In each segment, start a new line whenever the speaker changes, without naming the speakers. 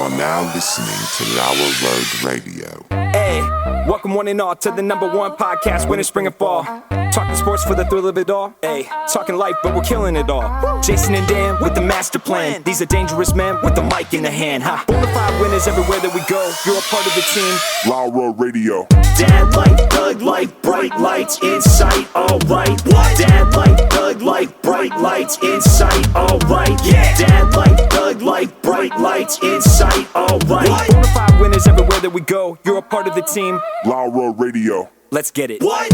are now listening to Lauer Road Radio.
Hey, welcome one and all to the #1 podcast, winter, spring, and fall. Talking sports for the thrill of it all. Hey, talking life, but we're killing it all. Jason and Dan with the master plan. These are dangerous men with the mic in the hand. Ha. Bonafide winners everywhere that we go. You're a part of the team.
Lauer Radio.
Dad light, thug light, bright lights in sight. All right. What? Dad light, thug light, bright lights in sight. All right. Yeah. Dad light, thug light, bright lights in sight. All right. Bonafide winners everywhere that we go. You're a part of the team.
Lauer Radio.
Let's get it.
What?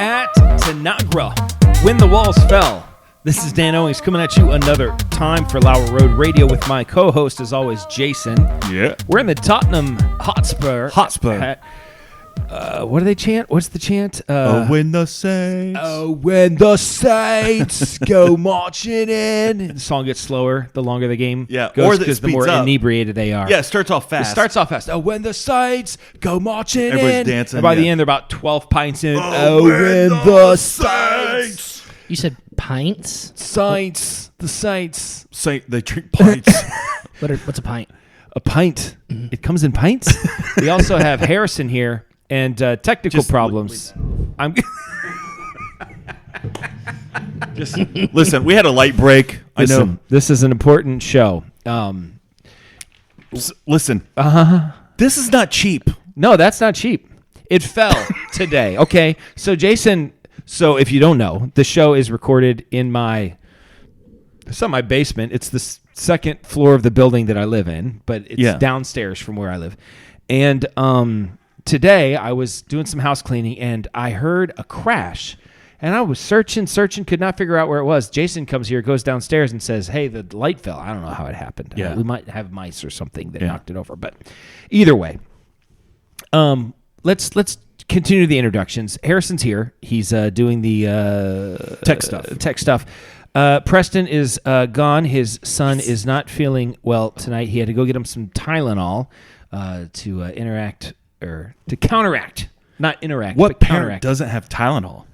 At Tanagra, when the walls fell. This is Dan Owings coming at you another time for Lauer Road Radio with my co-host, as always, Jason.
Yeah.
We're in the Tottenham Hotspur. What do they chant? What's the chant?
When the Saints.
When the Saints go marching in. The song gets slower the longer the game
Yeah,
goes
or that
because the
speeds
more
up.
inebriated they are.
Yeah, it starts off
It
fast.
starts off fast. Oh, when the Saints go marching
Everybody's
in.
dancing,
And by the
yeah.
end, they're about 12 pints in.
when the Saints.
You said pints?
Saints. The Saints.
They drink pints.
What's a pint?
A pint. It comes in pints. We also have Harrison here and technical problems. I'm
Just listen. We had a light break. I know.
This is an important show.
Listen. This is not cheap.
No, that's not cheap. It fell today. Okay, so Jason. So if you don't know, the show is recorded in my basement. It's the second floor of the building that I live in, but it's downstairs from where I live. And today I was doing some house cleaning and I heard a crash. And I was searching, could not figure out where it was. Jason comes here, goes downstairs and says, hey, the light fell. I don't know how it happened.
Yeah.
We might have mice or something that knocked it over. But either way, let's continue the introductions. Harrison's here. He's doing the tech stuff. Preston is gone. His son is not feeling well tonight. He had to go get him some Tylenol to counteract, not interact.
What
but
parent
counteract.
doesn't have Tylenol?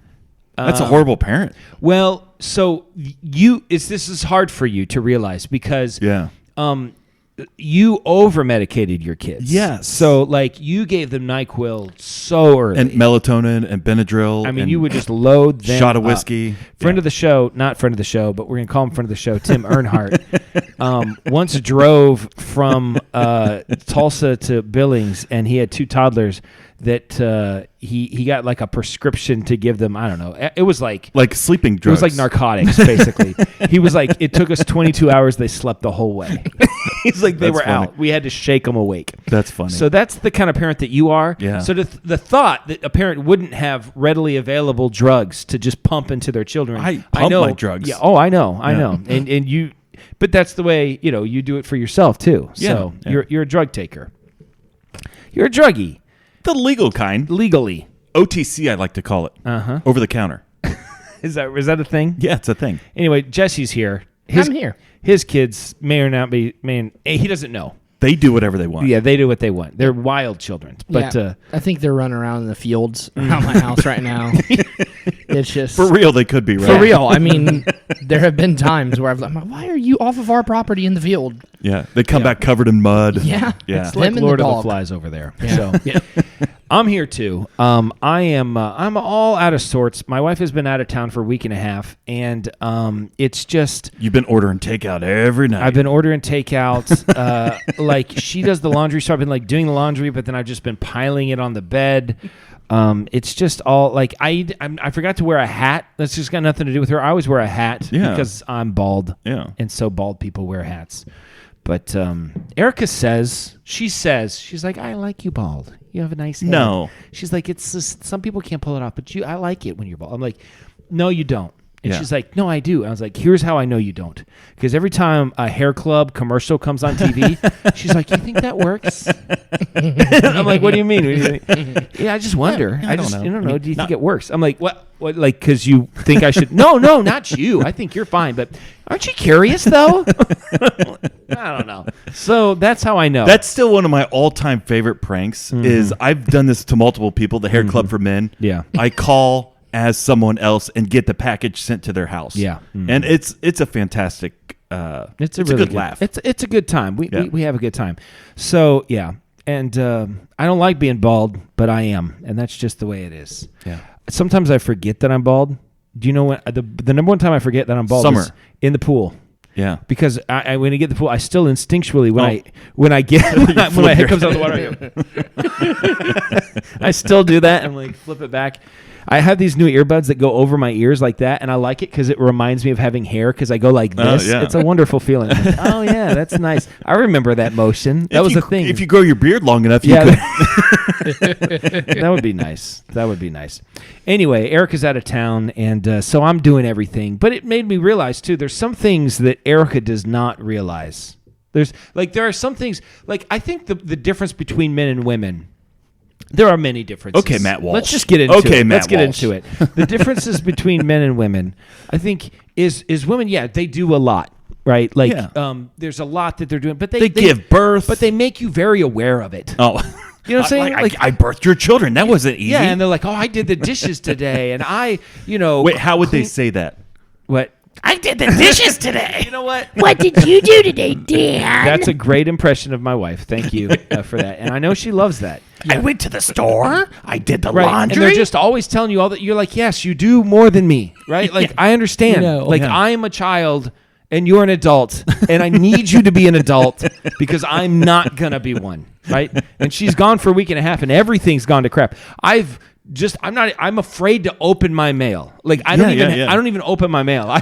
That's a horrible parent.
Well, so this is hard for you to realize because you over-medicated your kids.
Yes.
So, like, you gave them NyQuil so early.
And melatonin and Benadryl.
I mean,
and
you would just load them
shot of
up.
whiskey.
Friend of the show, not friend of the show, but we're going to call him friend of the show, Tim Earnhardt, once drove from Tulsa to Billings, and he had two toddlers that he got like a prescription to give them. I don't know. It was like
sleeping
It
drugs.
was like narcotics, basically. He was like, it took us 22 hours. They slept the whole way. He's like, they
That's
were
funny.
out. We had to shake them awake.
That's funny.
So that's the kind of parent that you are.
Yeah.
So the thought that a parent wouldn't have readily available drugs to just pump into their children.
I pump
know
my drugs.
Yeah. Oh, I know. And you, but that's the way, you do it for yourself too. So you're a drug taker. You're a druggie.
The legal kind.
Legally.
OTC, I like to call it.
Uh-huh.
Over the counter.
Is that a thing?
Yeah, it's a thing.
Anyway, Jesse's here.
I'm here.
His kids may or not be. He doesn't know.
They do whatever they want.
Yeah, they do what they want. They're wild children. But
Yeah, I think they're running around in the fields around my house right now. It's just
For real, they could be, right?
For real. I mean, there have been times where I've like, why are you off of our property in the field?
Yeah, they come back covered in mud.
Yeah.
Yeah.
It's
like
them and
Lord
the
of the
dog.
Flies over there.
Yeah.
So I'm here too. I'm all out of sorts. My wife has been out of town for a week and a half, and it's just
You've been ordering takeout every night.
I've been ordering takeout. Like she does the laundry, so I've been like doing the laundry, but then I've just been piling it on the bed. It's just all like I forgot to wear a hat. That's just got nothing to do with her. I always wear a hat because I'm bald.
Yeah.
And so bald people wear hats. But Erica says, she's like, I like you bald. You have a nice head.
No.
She's like, it's just, some people can't pull it off, but I like it when you're bald. I'm like, no, you don't. And
Yeah.
she's like, no, I do. I was like, here's how I know you don't. Because every time a hair club commercial comes on TV, she's like, you think that works? I'm like, what do you mean? Yeah, I just wonder.
I don't know.
Do you think it works? I'm like, what? Like, because you think I should? No, not you. I think you're fine. But aren't you curious, though? I don't know. So that's how I know.
That's still one of my all-time favorite pranks. Is I've done this to multiple people. The hair club for men.
Yeah.
I call as someone else and get the package sent to their house.
Yeah.
And it's a fantastic
It's a
really
really
good laugh.
It's a good time. We,
Yeah.
we have a good time. So yeah, and I don't like being bald, but I am, and that's just the way it is.
Yeah.
Sometimes I forget that I'm bald. Do you know when the number one time I forget that I'm bald?
Summer.
Is in the pool.
Yeah.
Because I when I get in the pool, I still instinctually when I get when my head comes out of the water, I still do that and like flip it back. I have these new earbuds that go over my ears like that, and I like it because it reminds me of having hair. Because I go like this.
Yeah.
It's a wonderful feeling. Like, oh yeah, that's nice. I remember that motion. That was a thing.
If you grow your beard long enough,
Yeah,
you could.
that would be nice. That would be nice. Anyway, Erica's out of town, and so I'm doing everything. But it made me realize too. There's some things that Erica does not realize. There are some things like I think the difference between men and women. There are many differences.
Okay, Matt Walsh.
Let's just get into it.
Matt
Let's get
Walsh.
into it. The differences between men and women, I think, is women. Yeah, they do a lot, right? Like,
Yeah.
there's a lot that they're doing, but
They give birth.
but they make you very aware of it.
Oh.
You know what I'm saying?
Like, I birthed your children. That wasn't easy.
Yeah, and they're like, "Oh, I did the dishes today," and
Wait, how would they say that?
what?
I did the dishes today.
You know what?
What did you do today, Dan?
That's a great impression of my wife. Thank you for that, and I know she loves that.
I went to the store. I did the
Right,
laundry.
and they're just always telling you all that. You're like, yes, you do more than me, right? Like, I understand. Like, I am a child, and you're an adult, and I need you to be an adult because I'm not gonna be one, right? And she's gone for a week and a half, and everything's gone to crap. I'm afraid to open my mail. Like, I don't even open my mail. I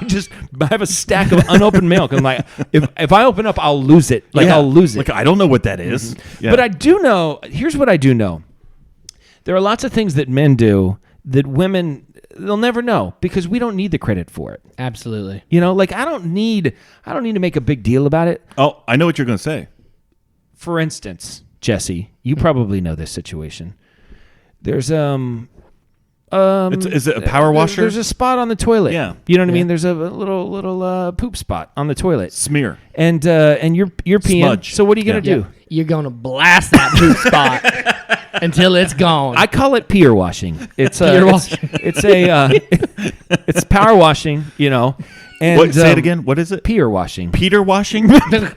have a stack of unopened mail because I'm like, if I open up, I'll lose it. Like, I'll lose it.
Like, I don't know what that is. Yeah.
But I do know, here's what I do know. There are lots of things that men do that women, they'll never know because we don't need the credit for it.
Absolutely.
You know, like I don't need to make a big deal about it.
Oh, I know what you're going to say.
For instance, Jesse, you probably know this situation. There's is
it a power washer?
There's a spot on the toilet.
Yeah.
You know what I mean? There's a little poop spot on the toilet.
Smear.
And you're peeing.
Smudge.
So what are you gonna do?
You're going to blast that poop spot until it's gone.
I call it peer washing. It's
Peer washing.
It's power washing, you know. And
Say it again. What is it?
peer washing.
Peter washing?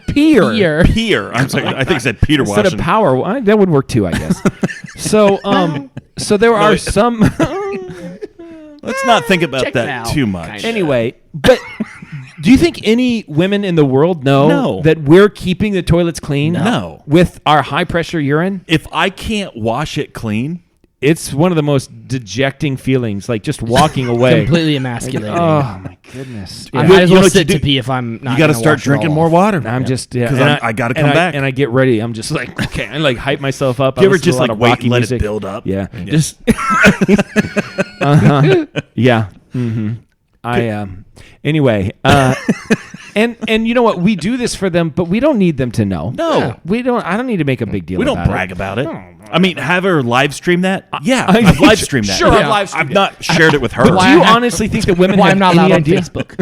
Peer.
Peer. I'm sorry. I think it said Peter
Instead
washing.
of power, that would work too, I guess. So there are some.
Let's not think about
Check it
that
out.
too much.
Anyway, but do you think any women in the world know
No.
that we're keeping the toilets clean?
No.
With our high pressure urine?
If I can't wash it clean,
It's one of the most dejecting feelings, like just walking away.
Completely emasculating.
Oh my goodness.
I
Yeah.
might as
You know
well
what you
sit
do?
to pee if I'm not.
you got to
gonna
start
wash it
drinking
all
more
off.
water.
I'm just
because
and
I got to
and
come back.
and I get ready. I'm just like, okay, I like hype myself up.
Do you
I
ever
listen to
just
a lot
like
of
wait
rocky
and let
music.
it build up?
Yeah,
Yeah.
just yeah. Mm-hmm. Anyway, and you know what? We do this for them, but we don't need them to know.
No.
we don't. I don't need to make a big deal.
We don't
about
brag
it.
about it. I mean, have her live stream that? Yeah,
I-
I've live streamed that.
Sure, I've
Yeah.
live streamed
I've not shared it with her.
But do
Why
you
I have-
honestly think that women
Why
have
I'm not
any
allowed on
idea?
Facebook?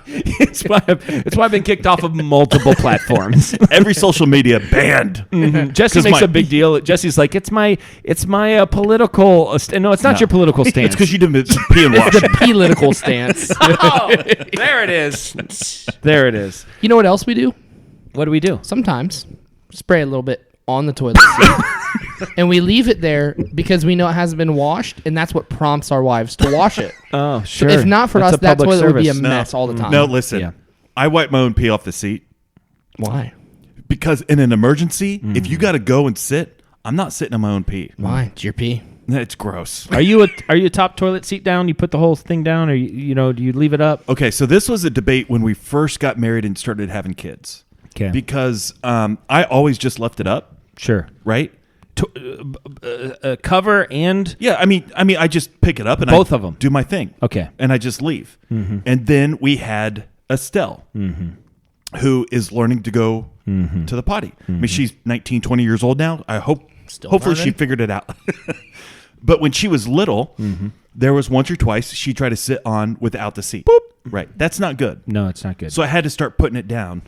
it's why I've been kicked off of multiple platforms.
Every social media banned.
Jesse
'Cause
makes
my-
a big deal. Jesse's like, it's my political. No, it's not your political stance.
It's because you didn't pee and wash.
The political stance.
Oh, there it is. There it is.
You know what else we do?
What do we do?
Sometimes spray a little bit on the toilet seat, and we leave it there because we know it hasn't been washed, and that's what prompts our wives to wash it.
Oh, sure.
If not for
That's
us,
a
that
public
toilet would be a
service.
mess all the time.
No, listen.
Yeah.
I wipe my own pee off the seat
Why?
because in an emergency, if you got to go and sit, I'm not sitting on my own pee.
Why? It's your pee.
It's gross.
Are you a top toilet seat down? You put the whole thing down, or do you leave it up?
Okay, so this was a debate when we first got married and started having kids.
Okay.
Because I always just left it up,
Sure.
right?
Cover and
Yeah, I mean, I just pick it up and
Both
I
of them.
do my thing.
Okay.
And I just leave. And then we had Estelle, who is learning to go to the potty. I mean, she's 19, 20 years old now. I hope, hopefully she
learning.
figured it out. But when she was little, there was once or twice she tried to sit on without the seat. Boop. Right. That's not good.
no, it's not good.
So I had to start putting it down,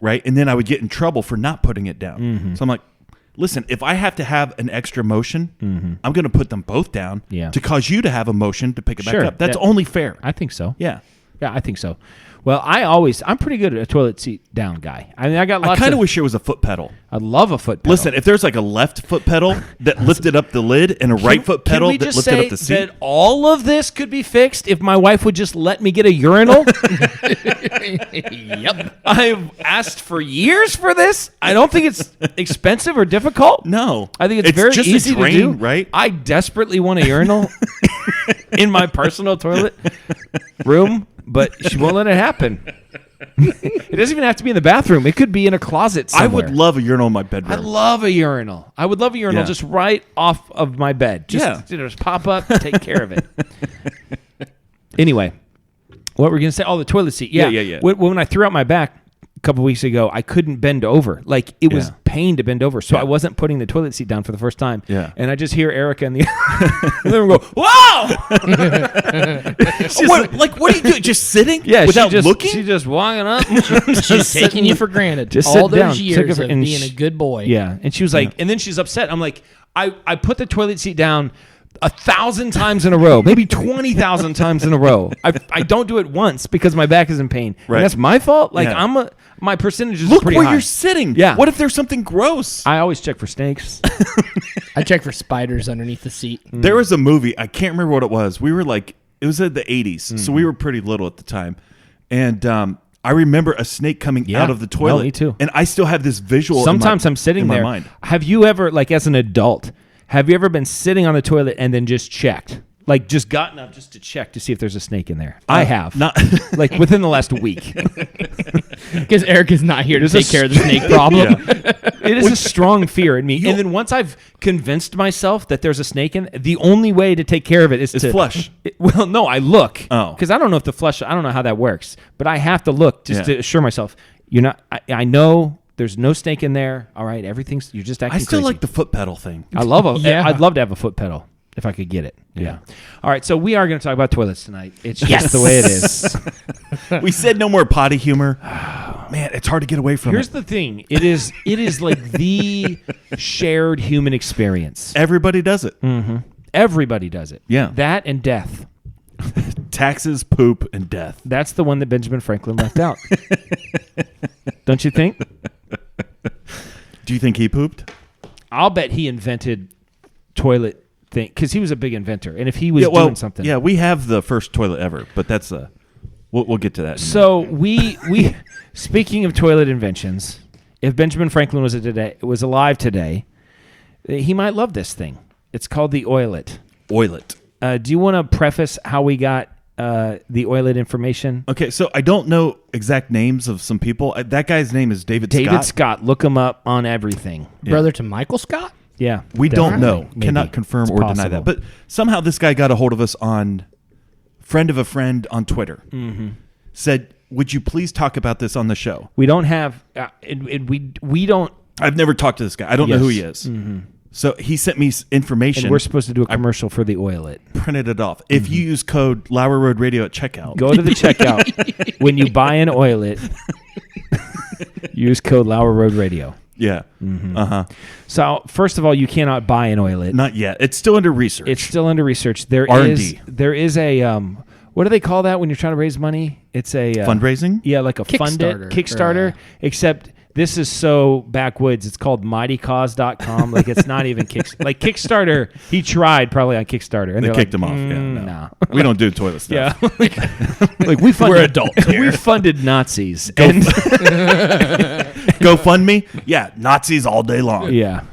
right? And then I would get in trouble for not putting it down. So I'm like, listen, if I have to have an extra motion, I'm going to put them both down
Yeah.
to cause you to have a motion to pick it back
Sure,
up. That's
that-
only fair.
I think so.
Yeah.
Yeah, I think so. Well, I'm pretty good at a toilet seat down guy. I mean, I got
I
lots
kind
of.
of wish there was a foot pedal.
I love a foot pedal.
Listen, if there's like a left foot pedal that lifted up the lid and a right foot pedal
can we
that
just
lifted
say
up the seat.
that all of this could be fixed if my wife would just let me get a urinal?
Yep.
I've asked for years for this. I don't think it's expensive or difficult.
No.
I think it's,
It's
very
just a
easy
drain,
to do.
right?
I desperately want a urinal in my personal toilet room, but she won't let it happen. It doesn't even have to be in the bathroom. It could be in a closet somewhere.
I would love a urinal in my
I
bedroom.
love a urinal. I would love a urinal
Yeah.
just right off of my bed. Just, just pop up, take care of it. Anyway, what were we going to say? Oh, the toilet seat.
Yeah.
When I threw out my back a couple weeks ago, I couldn't bend over. Like, it was
Yeah.
pain to bend over. So
Yeah.
I wasn't putting the toilet seat down for the first time.
Yeah.
And I just hear Erica in the other room go, "Whoa!"
Like, what are you doing? Just sitting?
Yeah,
without
she's
looking?
just walking up.
She's taking you for granted.
Just
all
sit down.
those
Took
years
it for-
of
and
being a good boy.
Yeah. And she was like, and then she's upset. I'm like, I put the toilet seat down 1,000 times in a row, maybe 20,000 times in a row. I don't do it once because my back is in pain.
Right.
And that's my fault. Like,
Yeah.
my percentage is
Look
pretty
where
high.
you're sitting.
Yeah.
What if there's something gross?
I always check for snakes.
I check for spiders underneath the seat.
There was a movie. I can't remember what it was. We were like, it was in the 80s. So we were pretty little at the time. And I remember a snake coming
Yeah.
out of the toilet.
No, me too.
And I still have this visual.
Sometimes I'm sitting
in
there.
my mind.
Have you ever, like, as an adult, have you ever been sitting on the toilet and then just checked? Like, just gotten up just to check to see if there's a snake in there? I have.
Not
Like, within the last week.
Because Eric is not here to
There's a
take care of the snake problem.
It is a strong fear in me. And then once I've convinced myself that there's a snake in, the only way to take care of it is to
flush.
Well, no, I look.
Oh.
Because I don't know if the flush, I don't know how that works. But I have to look just
Yeah.
to assure myself, you're not, I know there's no snake in there. All right, everything's, you're just acting
I still
crazy.
like the foot pedal thing.
I love
Yeah.
I'd love to have a foot pedal if I could get it. Yeah. All right, so we are going to talk about toilets tonight. It's just the way it is.
We said no more potty humor. Man, it's hard to get away from
Here's
it.
the thing. It is like the shared human experience.
Everybody does it.
Everybody does it.
Yeah.
That and death.
Taxes, poop, and death.
That's the one that Benjamin Franklin left out. Don't you think?
Do you think he pooped?
I'll bet he invented toilet thing because he was a big inventor. And if he was doing something.
Yeah, we have the first toilet ever, but that's we'll get to that. In a minute.
So we speaking of toilet inventions, if Benjamin Franklin was alive today, he might love this thing. It's called the Oilet.
Oilet.
Do you want to preface how we got the Oilet information?
Okay, so I don't know exact names of some people. That guy's name is David
David
Scott.
Scott. Look him up on everything.
Brother to Michael Scott?
Yeah.
We don't know.
Maybe.
Cannot confirm
It's
or deny
possible.
that. But somehow this guy got a hold of us on friend of a friend on Twitter. Said, would you please talk about this on the show?
We don't have, we don't,
I've never talked to this guy. I don't know who he
Yes.
is. So he sent me information.
and we're supposed to do a commercial for the Oilet.
Printed it off. If you use code Lauer Road Radio at checkout,
Go to the checkout. When you buy an Oilet, use code Lauer Road Radio.
yeah,
So first of all, you cannot buy an Oilet.
not yet. It's still under research.
It's still under research. There
R&D.
is a what do they call that when you're trying to raise money? It's a
fundraising.
Yeah, like a fund it
Kickstarter.
Kickstarter. Except this is so backwoods. It's called mightycause.com. Like it's not even like Kickstarter. He tried probably on Kickstarter, and
They
they're
kicked
like,
him off. Yeah, no.
nah.
We don't do toilet stuff.
Yeah, like we funded,
We're adults here.
We funded Nazis, and
GoFundMe. Yeah, Nazis all day long.
yeah.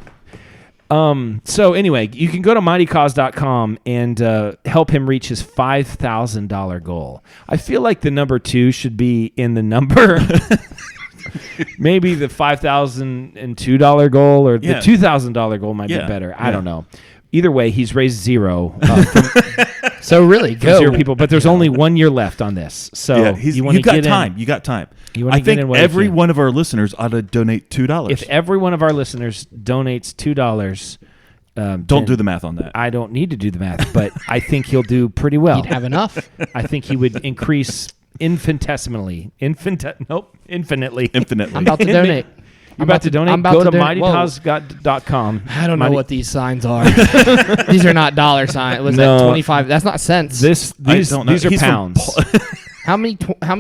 So anyway, you can go to mightycause.com and help him reach his $5,000 goal. I feel like the number 2 should be in the number. Maybe the $5,002 goal or the
Yeah.
$2,000 goal might be
Yeah.
better. I
Yeah.
don't know. Either way, he's raised zero
So really,
from
go.
0 people, but there's only 1 year left on this. So
Yeah,
you want to
got
get
time.
in.
You got time.
You wanna
I
get
think
in while you
every
can.
one of our listeners ought to donate $2.
If every one of our listeners donates $2,
Don't do the math on that.
I don't need to do the math, but I think he'll do pretty well.
He'd have enough.
I think he would increase infinitesimally. Infinitely.
Infinitely.
I'm about to donate.
You're about to donate?
I'm about
Go to
to donate. Whoa.
mightycause.com.
I don't know what these signs are. These are not dollar signs. Was
No.
that 25? That's not cents.
These
I don't know.
are
He's from
pounds.
How many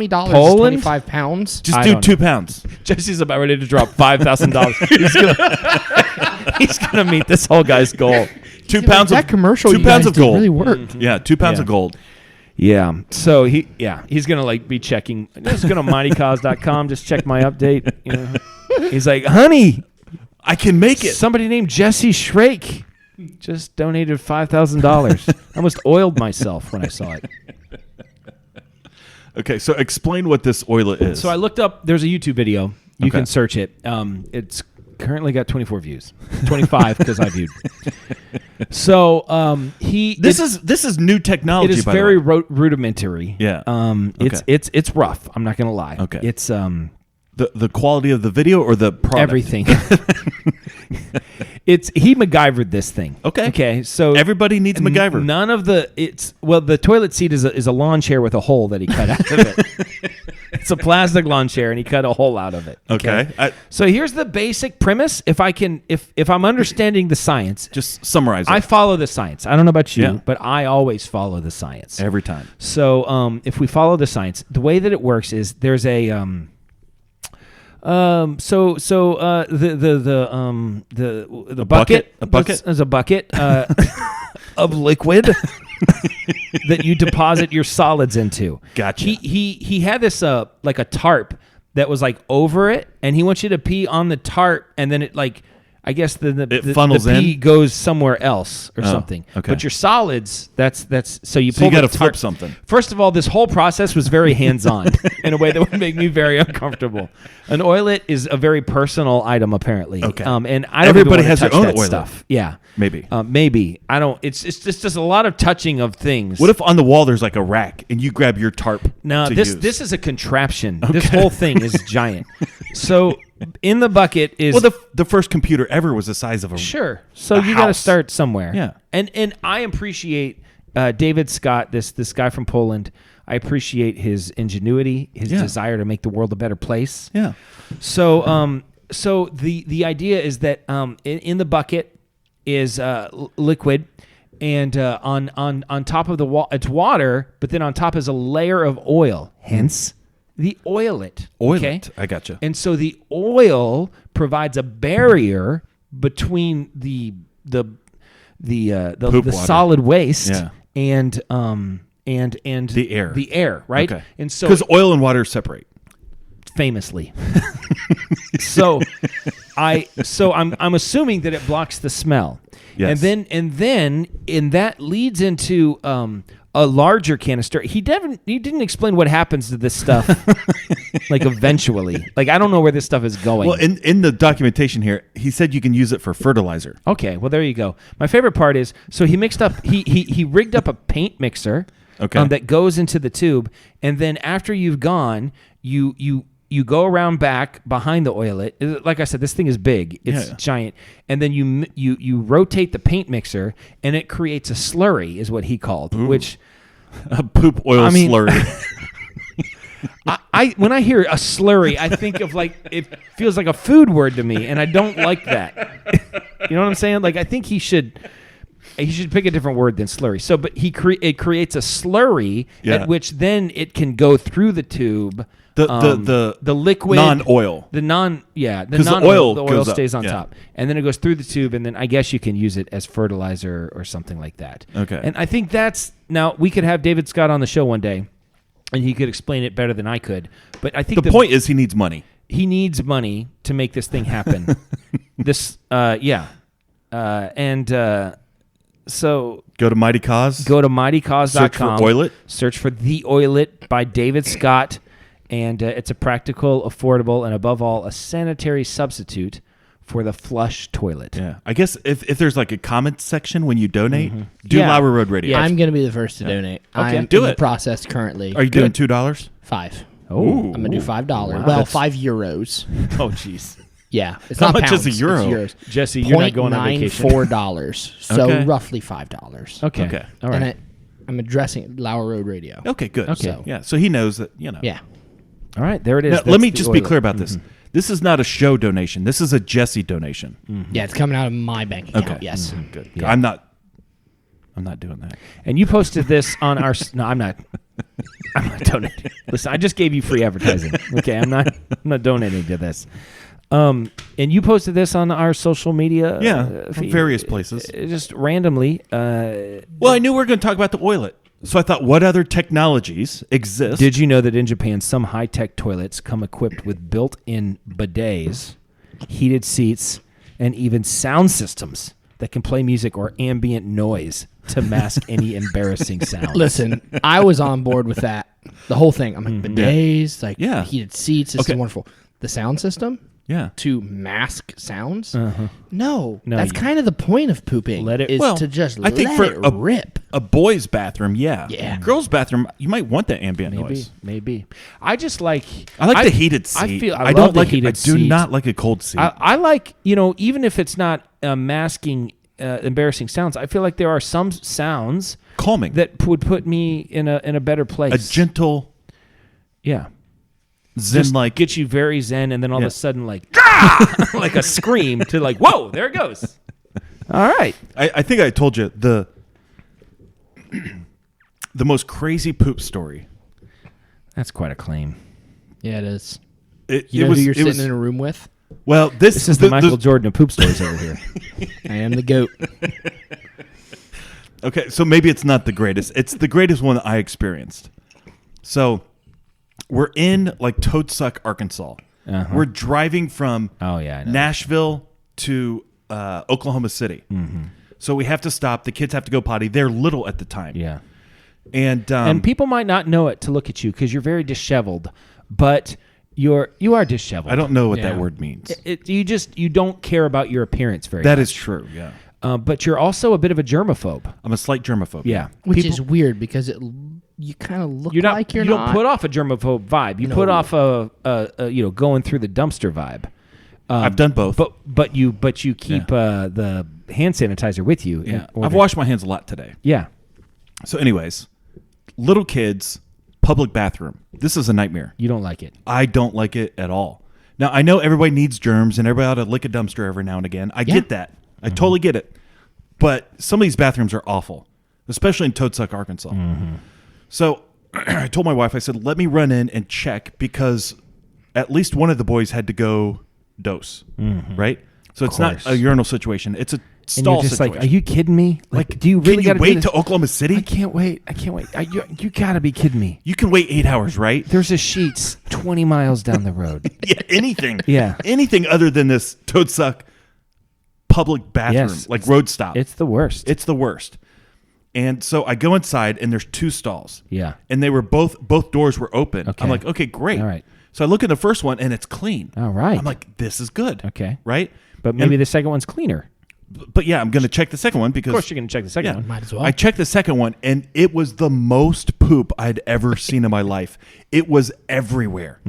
dollars
Poland?
is 25 pounds?
Just
I
do
don't
2 pounds.
Jesse's about ready to drop $5,000. He's gonna meet this whole guy's goal.
2 pounds
that
of
commercial
2
you
pounds
guys
of
did
gold.
really worked.
Yeah, 2 pounds
Yeah.
of gold.
Yeah. So he's gonna like be checking. Just go to mightycause.com. Just check my update. You know. He's like, honey,
I can make it.
somebody named Jesse Shrake just donated $5,000. I almost oiled myself when I saw it.
Okay, so explain what this Oilet is.
So I looked up. There's a YouTube video. You
Okay.
can search it. It's currently got 24 views, 25 because I viewed. So
This is new technology.
it is
by
very
the way.
rudimentary.
Yeah.
It's
Okay.
it's rough. I'm not gonna lie.
Okay.
It's
the quality of the video or the product.
everything. He MacGyvered this thing.
Okay.
Okay. So
Everybody needs MacGyver.
None of the the toilet seat is a lawn chair with a hole that he cut out of it. It's a plastic lawn chair and he cut a hole out of it.
Okay.
So here's the basic premise. If I'm understanding the science,
Just summarize it.
I follow the science. I don't know about you,
Yeah.
but I always follow the science.
every time.
So if we follow the science, the way that it works is there's a the bucket.
A bucket?
There's a bucket of liquid that you deposit your solids into.
Gotcha.
He had this like a tarp that was like over it, and he wants you to pee on the tarp, and then it like. I guess the
funnels
the pee
in?
goes somewhere else or something.
okay.
But your solids, that's so you
So
pull
you got to
the
flip
tarp-
something.
First of all, this whole process was very hands-on in a way that would make me very uncomfortable. An Oilet is a very personal item, apparently.
Okay.
And I don't
Everybody
even
has
touch
their own
that
Oilet.
stuff. Yeah.
Maybe.
Maybe. I don't. It's just a lot of touching of things.
What if on the wall there's like a rack and you grab your tarp?
No,
to
this
use?
this is a contraption. This whole thing is giant. So in the bucket is
Well, the first computer ever was the size of a
sure. So
a
you got to
house.
start somewhere.
Yeah.
And I appreciate David Scott, this guy from Poland. I appreciate his ingenuity, his
Yeah.
desire to make the world a better place.
Yeah.
So so the idea is that in the bucket is liquid, and on top of the wall it's water, but then on top is a layer of oil. Hence the Oilet.
Oilet.
Okay?
I gotcha.
And so the oil provides a barrier between the
Poop water.
solid waste
Yeah.
and
The air.
The air, right?
Okay.
And so
Because oil and water separate.
famously. so I'm assuming that it blocks the smell.
Yes.
And then that leads into a larger canister. He didn't explain what happens to this stuff like eventually. Like I don't know where this stuff is going.
Well, in the documentation here, he said you can use it for fertilizer.
Okay, well there you go. My favorite part is so he mixed up he rigged up a paint mixer
Okay.
that goes into the tube, and then after you've gone, you go around back behind the Oilet. Like I said, this thing is big. It's
Yeah.
giant. And then you rotate the paint mixer, and it creates a slurry, is what he called, which
A poop oil
I mean-
slurry.
I when I hear a slurry, I think of like it feels like a food word to me, and I don't like that. You know what I'm saying? Like I think he should pick a different word than slurry. So, but it creates a slurry
Yeah.
at which then it can go through the tube.
The
liquid
non-oil.
the
'Cause the
non-oil,
oil
the oil
goes up,
stays on
yeah.
top, and then it goes through the tube, and then I guess you can use it as fertilizer or something like that.
Okay.
And I think now we could have David Scott on the show one day, and he could explain it better than I could. But I think
The point is he needs money.
he needs money to make this thing happen. So
Go to Mighty Cause.
go to mightycause.com.
Search for Oilet.
Search for The Oilet by David Scott. And it's a practical, affordable, and above all, a sanitary substitute for the flush toilet.
Yeah. I guess if there's like a comment section when you donate, do
Yeah.
Lauer Road Radio.
Yeah.
I'm going to be the first to donate.
Okay.
I'm
Do
in
it.
the process currently.
Are you doing $2?
5.
Oh,
I'm going to do $5.
Wow.
Well,
That's-
5 euros.
oh, jeez.
Yeah. It's
How
not
much is
pounds,
a euro?
It's euros.
Jesse, you're not going on vacation.
$0.94. So
Okay.
roughly $5.
Okay.
Okay.
All right.
And I'm addressing Lauer Road Radio.
Okay, good.
Okay.
So, yeah. So he knows that, you know.
Yeah.
All right. There it is.
Now,
That's
let me
The
just be
Oilet.
clear about this. This is not a show donation. This is a Jesse donation.
Yeah, it's coming out of my bank account.
Okay.
Yes.
Good.
Yeah.
I'm not doing that.
And you posted this on our. No, I'm not. I'm not donating. Listen, I just gave you free advertising. Okay, I'm not donating to this. And you posted this on our social media.
From various places.
Just randomly.
Well, I knew we were going to talk about the Oilet. So I thought, what other technologies exist?
Did you know that in Japan, some high-tech toilets come equipped with built-in bidets, heated seats, and even sound systems that can play music or ambient noise to mask any embarrassing sounds?
Listen, I was on board with that. The whole thing. I'm like, bidets, like
Yeah.
heated seats. This
Okay.
is wonderful. The sound system
Yeah.
to mask sounds?
No,
No. That's
you-
kind of the point of pooping.
Let it-
is
Well,
to just
I think
let
for
it rip.
A boy's bathroom, yeah.
Yeah.
Girl's bathroom, you might want that ambient noise.
Maybe. I just like.
I like the heated seat.
I feel. I,
don't
love the
like
heated
it. I do
seat.
not like a cold seat.
I like, even if it's not masking embarrassing sounds, I feel like there are some sounds
Calming.
that would put me in a better place.
a gentle
yeah.
zen
Just
like.
get you very zen, and then all of
Yeah.
a sudden, like, like a scream to like, whoa, there it goes. All right.
I think I told you the most crazy poop story.
That's quite a claim.
Yeah, it is.
It
You know
was
who you're
it
sitting
was,
in a room with?
well.
This is the Michael Jordan of poop stories over here.
I am the goat.
Okay, so maybe it's not the greatest. It's the greatest one that I experienced. So we're in like Toadsuck, Arkansas.
Uh-huh.
We're driving from
Oh, yeah, I know.
Nashville to Oklahoma City. Mm-hmm. So we have to stop. The kids have to go potty. They're little at the time.
Yeah.
And
people might not know it to look at you because you're very disheveled, but you are disheveled.
I don't know what that
Yeah.
word means.
You don't care about your appearance very
That
much.
is true. Yeah,
But you're also a bit of a germaphobe.
I'm a slight germaphobe.
Yeah.
Which
People-
is weird because you kind of look
you're not
like you're
you
not.
don't put off a germaphobe vibe. You put off a going through the dumpster vibe.
I've done both.
But you keep the hand sanitizer with you. in
yeah,
order.
I've washed my hands a lot today.
Yeah.
So, anyways, little kids, public bathroom. This is a nightmare.
You don't like it.
I don't like it at all. Now, I know everybody needs germs and everybody ought to lick a dumpster every now and again. I get that. I totally get it. But some of these bathrooms are awful, especially in Toadsuck, Arkansas. So I told my wife, I said, let me run in and check because at least one of the boys had to go dose, right? So it's not
course.
a urinal situation. It's a
And
stall
you're just
situation.
like, are you kidding me? Like, do you really
Can
got
you
to
wait to Oklahoma City?
I can't wait. You got to be kidding me.
You can wait 8 hours, right?
There's a Sheetz 20 miles down the road.
Yeah, anything.
Yeah.
Anything other than this Toadsuck public bathroom,
Yes.
like road stop.
It's the worst.
It's the worst. And so I go inside and there's 2 stalls.
Yeah.
And they were both doors were open.
Okay.
I'm like, okay, great.
All right.
So I look at the first one and it's clean.
All right.
I'm like, this is good.
Okay.
Right?
But maybe
And-
the second one's cleaner.
but yeah, I'm going to check the second one because
Of course, you're going to check the second one.
Might as well.
I checked the second one and it was the most poop I'd ever seen in my life. It was everywhere.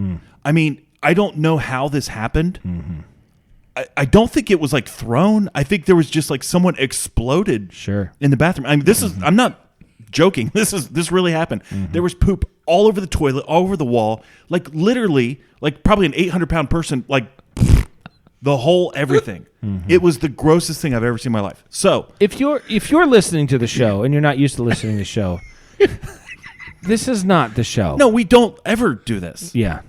I mean, I don't know how this happened. I don't think it was like thrown. I think there was just like someone exploded
Sure.
in the bathroom. I mean, this is, I'm not joking. This really happened. There was poop all over the toilet, all over the wall, like literally, like probably an 800-pound person, like the whole everything. It was the grossest thing I've ever seen in my life. So
If you're listening to the show and you're not used to listening to the show, this is not the show.
no, we don't ever do this.
Yeah.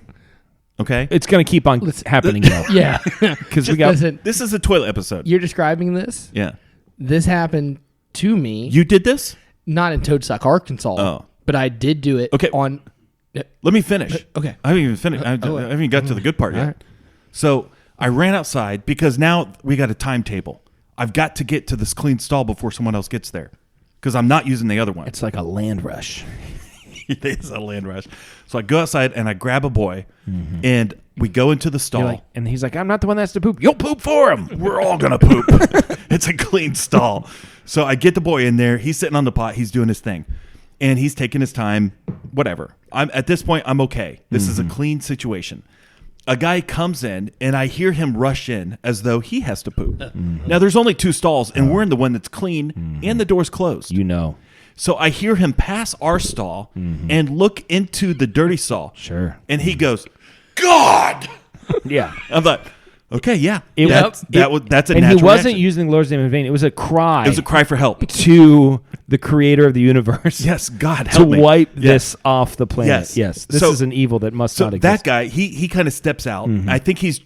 Okay.
It's going to keep on happening though.
Yeah.
Because we got
Listen,
This is a toilet episode.
you're describing this.
Yeah.
This happened to me,
You did this?
not in Toadsuck, Arkansas.
Oh.
But I did do it
Okay.
on.
Let me finish.
Okay.
I haven't even finished. I haven't even got to the good part yet.
All right.
So I ran outside because now we got a timetable. I've got to get to this clean stall before someone else gets there because I'm not using the other one.
it's like a land rush.
It is a land rush. So I go outside and I grab a boy and we go into the stall.
And he's like, I'm not the one that has to poop. You'll poop for him.
We're all going to poop. It's a clean stall. So I get the boy in there. He's sitting on the pot. He's doing his thing. And he's taking his time. Whatever. At this point, I'm okay. This is a clean situation. A guy comes in, and I hear him rush in as though he has to poop. Now, there's only 2 stalls, and we're in the one that's clean, and the door's closed.
You know.
So I hear him pass our stall and look into the dirty stall.
Sure.
And he goes, God!
Yeah.
I'm like, Okay, yeah.
That's
that's a
and
natural
he wasn't
reaction.
using the Lord's name in vain. It was a cry.
It was a cry for help.
to the creator of the universe.
Yes, God
to
help me.
wipe
Yes.
this off the planet.
Yes.
This
So-
is an evil that must
So
not exist.
that guy, he kind of steps out. I think he's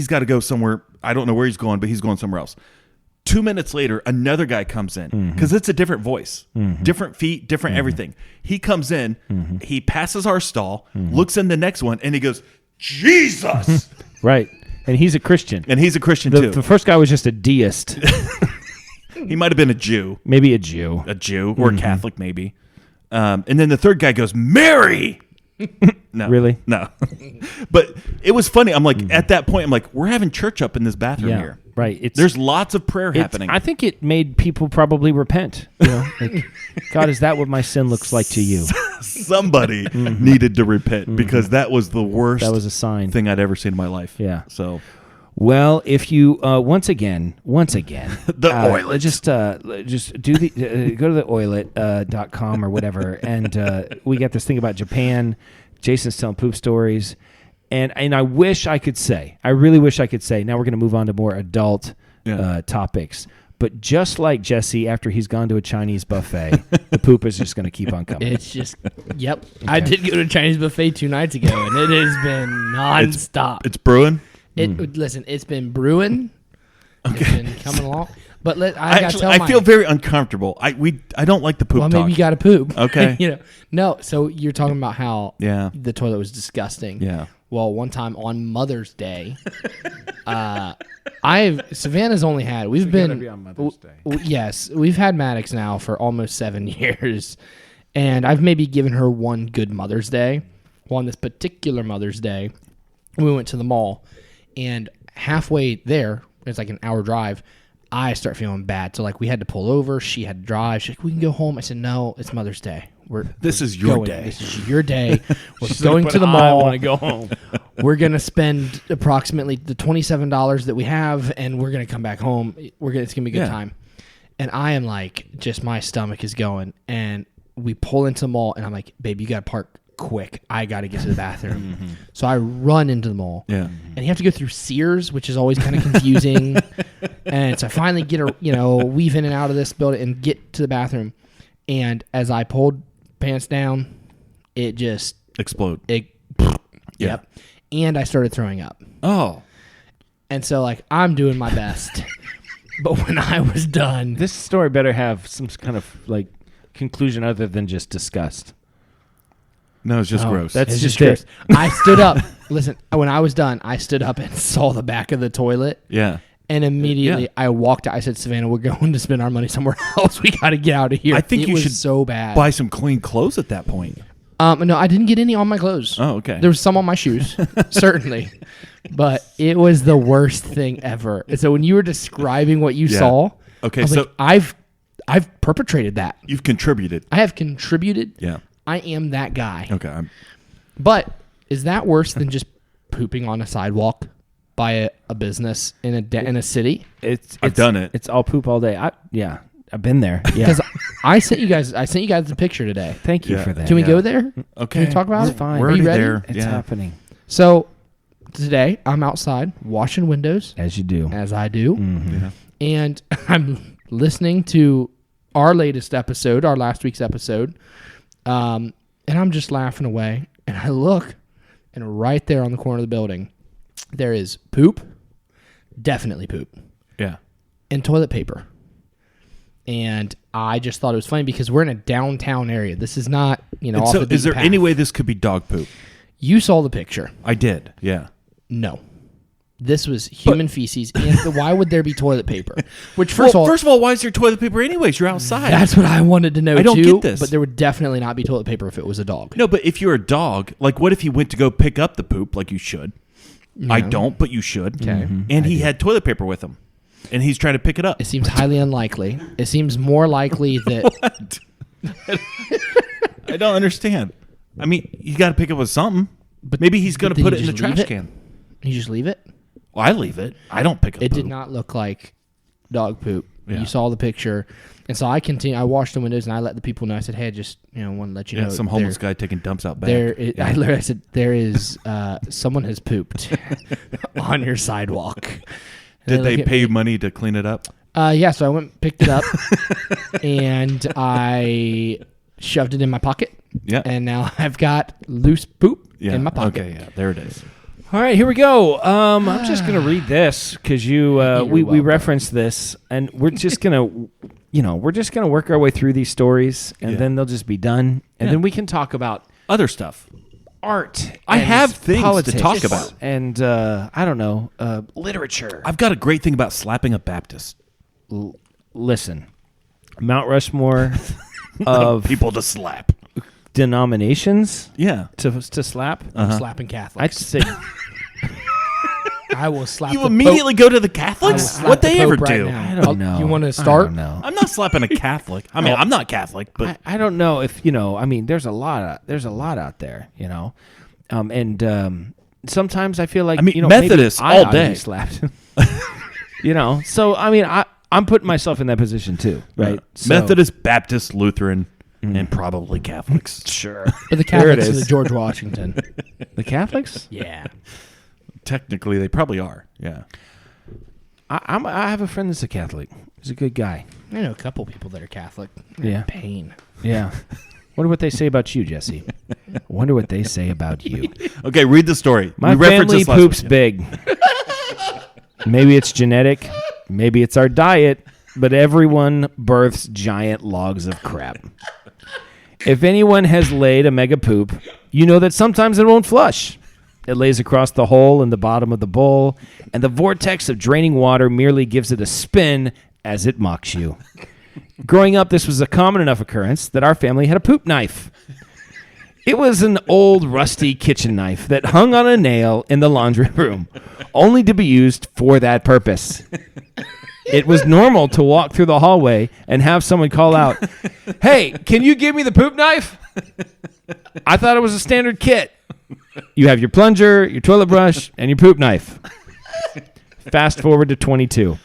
got to go somewhere. I don't know where he's going, but he's going somewhere else. 2 minutes later, another guy comes in because it's a different voice, different feet, different everything. He comes in, he passes our stall, looks in the next one, and he goes, Jesus!
Right. And he's a Christian.
And he's a Christian
The
too.
first guy was just a deist,
He might have been a Jew
maybe a Jew.
or a Catholic maybe. And then the third guy goes, Mary! No.
Really?
No. But it was funny. I'm like, at that point, I'm like, we're having church up in this bathroom
Yeah.
here.
Right.
There's lots of prayer
it's-
happening.
I think it made people probably repent. You know, like, God, is that what my sin looks like to you?
Somebody needed to repent because that was the worst
That was a sign.
thing I'd ever seen in my life.
Yeah.
So
Well, if you once again,
The Oilet.
just do the go to the Oilet.com or whatever, and we got this thing about Japan. Jason's telling poop stories, and I wish I could say, I really wish I could say. Now we're going to move on to more adult topics. But just like Jesse, after he's gone to a Chinese buffet, the poop is just going to keep on coming.
It's just, yep. I did go to a Chinese buffet 2 nights ago, and it has been nonstop.
it's brewing.
Listen, it's been brewing. It's been coming along. But I got to tell
I feel very uncomfortable. I don't like the poop
well,
talk.
maybe you got to poop.
Okay.
No. So you're talking about how
Yeah.
the toilet was disgusting.
Yeah.
Well, one time on Mother's Day, Savannah's only had. We've been
be on Mother's Day.
Yes, we've had Maddox now for almost 7 years, and I've maybe given her one good Mother's Day. Well, on this particular Mother's Day, we went to the mall, and halfway there, it's like an hour drive. I start feeling bad. So, like, we had to pull over. She had to drive. She's like, we can go home. I said, no, it's Mother's Day.
This is your
going.
day.
This is your day. We're
She's
going
like,
to the
"But
mall.
I want to go home.
We're going to spend approximately the $27 that we have, and we're going to come back home. It's going to be a good
Yeah.
time. And I am like, just my stomach is going. And we pull into the mall, and I'm like, babe, you got to park quick. I got to get to the bathroom. So I run into the mall.
Yeah.
And you have to go through Sears, which is always kind of confusing. And so I finally get weave in and out of this building and get to the bathroom. And as I pulled pants down, it just
Explode.
Yep. And I started throwing up.
Oh.
And so, like, I'm doing my best. But when I was done,
This story better have some kind of like conclusion other than just disgust.
No, it's just gross.
that's
it's
just
just
it.
gross. I stood up. Listen, when I was done, I stood up and saw the back of the toilet.
yeah.
And immediately
Yeah.
I walked out. I said, Savannah, we're going to spend our money somewhere else. We got to get out of here.
I think
it
you
was
should
so bad.
Buy some clean clothes at that point.
No, I didn't get any on my clothes.
Oh, okay.
There was some on my shoes, certainly. But it was the worst thing ever. And so when you were describing what you
Yeah.
saw,
Okay,
I was
so-
like, I've perpetrated that.
You've contributed.
I have contributed.
Yeah.
I am that guy.
Okay.
But is that worse than just pooping on a sidewalk by a business in a city?
I've done it.
It's all poop all day. I've been there. Yeah.
Because I sent you guys the picture today.
Thank you
Yeah.
for that.
Can we
Yeah.
go there?
Okay.
Can we talk about
It's
it?
fine.
We're
Are you
already
ready?
there.
It's
Yeah.
happening
So today I'm outside washing windows,
as you do.
as I do,
Yeah.
and I'm listening to our latest episode, our last week's episode, and I'm just laughing away. And I look, and right there on the corner of the building, there is poop, definitely poop,
Yeah.
and toilet paper. And I just thought it was funny because we're in a downtown area. This is not,
And
off
so,
the
is there
beaten path.
any way this could be dog poop?
You saw the picture?
I did. Yeah.
No. This was human feces. And why would there be toilet paper? Which, first of all,
why is there toilet paper anyways? You're outside.
that's what I wanted to know,
I don't
too.
get this.
But there would definitely not be toilet paper if it was a dog.
No, but if you're a dog, like what if he went to go pick up the poop like you should? I don't, but you should.
Okay.
And he had toilet paper with him. And he's trying to pick it up.
It seems highly unlikely. It seems more likely that...
What? I don't understand. I mean, you got to pick it with something. But maybe he's going to
did
put
you
it in the
just leave
trash
it?
can.
You just leave it?
Well, I leave it. I don't pick up
It
poop.
did not look like dog poop.
Yeah.
You saw the picture. And so I washed the windows, and I let the people know. I said, hey, I just want to let you know.
Some homeless guy taking dumps out back.
I literally said, there is someone has pooped on your sidewalk.
Did they pay you money to clean it up?
Yeah, so I went and picked it up, and I shoved it in my pocket.
Yeah.
And now I've got loose poop
Yeah.
in my pocket.
Okay, yeah, there it is.
All right, here we go. I'm just gonna read this because we
welcome.
referenced this, and we're just gonna work our way through these stories, and then they'll just be done, and then we can talk about
Other stuff.
art.
I
and
have things to
politics
talk about.
and I don't know, literature.
I've got a great thing about slapping a Baptist.
Listen, Mount Rushmore of
People to slap.
denominations
Yeah.
to slap.
I'm slapping Catholics.
I'd say
I will slap
You
the
immediately go to the
Pope. I will
Catholics?
slap
What
the
they
Pope
ever
right
do?
now.
I don't know.
You want to
I
start?
don't know.
I'm not slapping a Catholic. I mean, I'm not Catholic, but
I don't know if I mean, there's a lot out there, and sometimes I feel like
Methodists
maybe I
all
ought to be
day.
slapped. So I mean, I'm putting myself in that position too, right? So-
Methodist, Baptist, Lutheran, and probably Catholics.
sure.
But the
There it
Catholics
is.
are the George Washington.
The Catholics?
Yeah.
Technically, they probably are. Yeah.
I have a friend that's a Catholic. He's a good guy.
I know a couple people that are Catholic.
Yeah.
Pain.
Yeah. Wonder what they say about you, Jesse. Wonder what they say about you.
Okay, read the story.
My
We referenced
family
this last
poops
week.
big. Maybe it's genetic. Maybe it's our diet. But everyone births giant logs of crap. If anyone has laid a mega poop, you know that sometimes it won't flush. It lays across the hole in the bottom of the bowl, and the vortex of draining water merely gives it a spin as it mocks you. Growing up, this was a common enough occurrence that our family had a poop knife. It was an old, rusty kitchen knife that hung on a nail in the laundry room, only to be used for that purpose. It was normal to walk through the hallway and have someone call out, "Hey, can you give me the poop knife?" I thought it was a standard kit. You have your plunger, your toilet brush, and your poop knife. Fast forward to 22.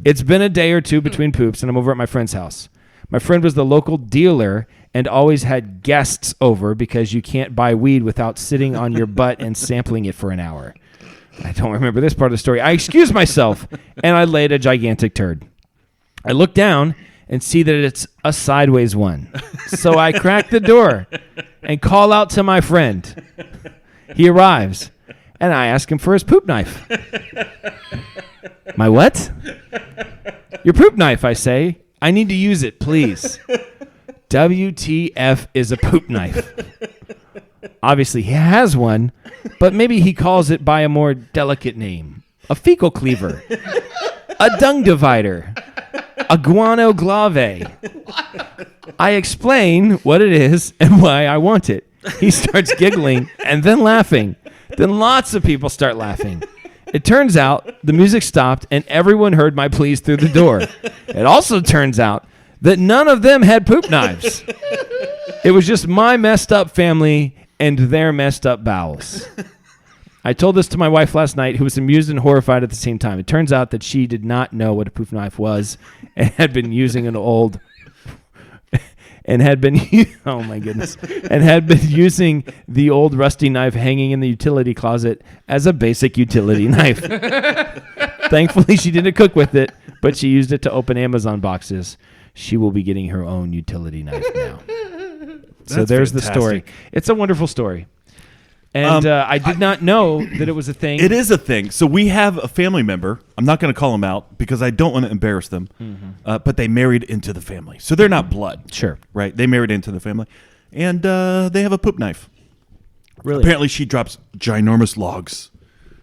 It's been a day or two between poops, and I'm over at my friend's house. My friend was the local dealer and always had guests over because you can't buy weed without sitting on your butt and sampling it for an hour. I don't remember this part of the story. I excused myself, and I laid a gigantic turd. I look down and see that it's a sideways one. So I crack the door and call out to my friend. He arrives, and I ask him for his poop knife. My what? Your poop knife, I say. I need to use it, please. WTF is a poop knife. Obviously, he has one, but maybe he calls it by a more delicate name. A fecal cleaver. A dung divider. A guano glave. I explain what it is and why I want it. He starts giggling and then laughing. Then lots of people start laughing. It turns out the music stopped and everyone heard my pleas through the door. It also turns out that none of them had poop knives. It was just my messed up family and their messed up bowels. I told this to my wife last night, who was amused and horrified at the same time. It turns out that she did not know what a poop knife was and had been using an old... and had been oh my goodness, and had been using the old rusty knife hanging in the utility closet as a basic utility knife. Thankfully, she didn't cook with it, but she used it to open Amazon boxes. She will be getting her own utility knife now. So
That's
there's the
fantastic.
story. It's a wonderful story. And I did not know that it was a thing.
It is a thing. So we have a family member. I'm not going to call them out because I don't want to embarrass them. But they married into the family. So they're not blood.
Sure.
Right? They married into the family. And they have a poop knife.
Really?
Apparently she drops ginormous logs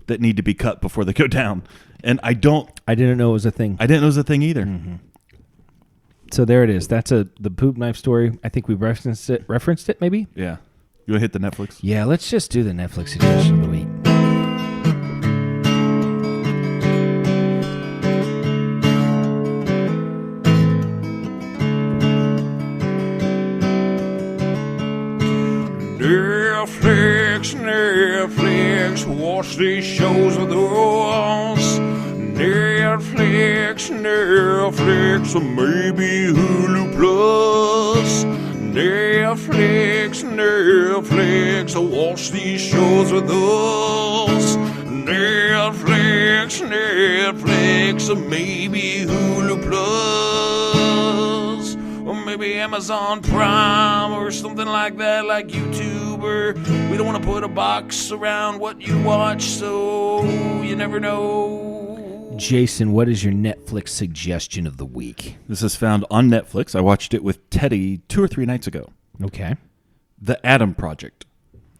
that need to be cut before they go down. And I
didn't know it was a thing.
didn't know it was a thing either.
So there it is. That's the poop knife story. I think we referenced it maybe?
Yeah. You want to hit the Netflix?
Yeah, let's just do the Netflix edition of the week.
Netflix, watch these shows with us. Netflix,
Netflix, or maybe Hulu Plus. Netflix, watch these shows with us. Netflix, or maybe Hulu Plus. Or maybe Amazon Prime or something like that, like YouTube. Or we don't want to put a box around what you watch, so you never know.
Jason, what is your Netflix suggestion of the week?
This is found on Netflix. I watched it with Teddy 2 or 3 nights ago.
Okay.
The Adam Project.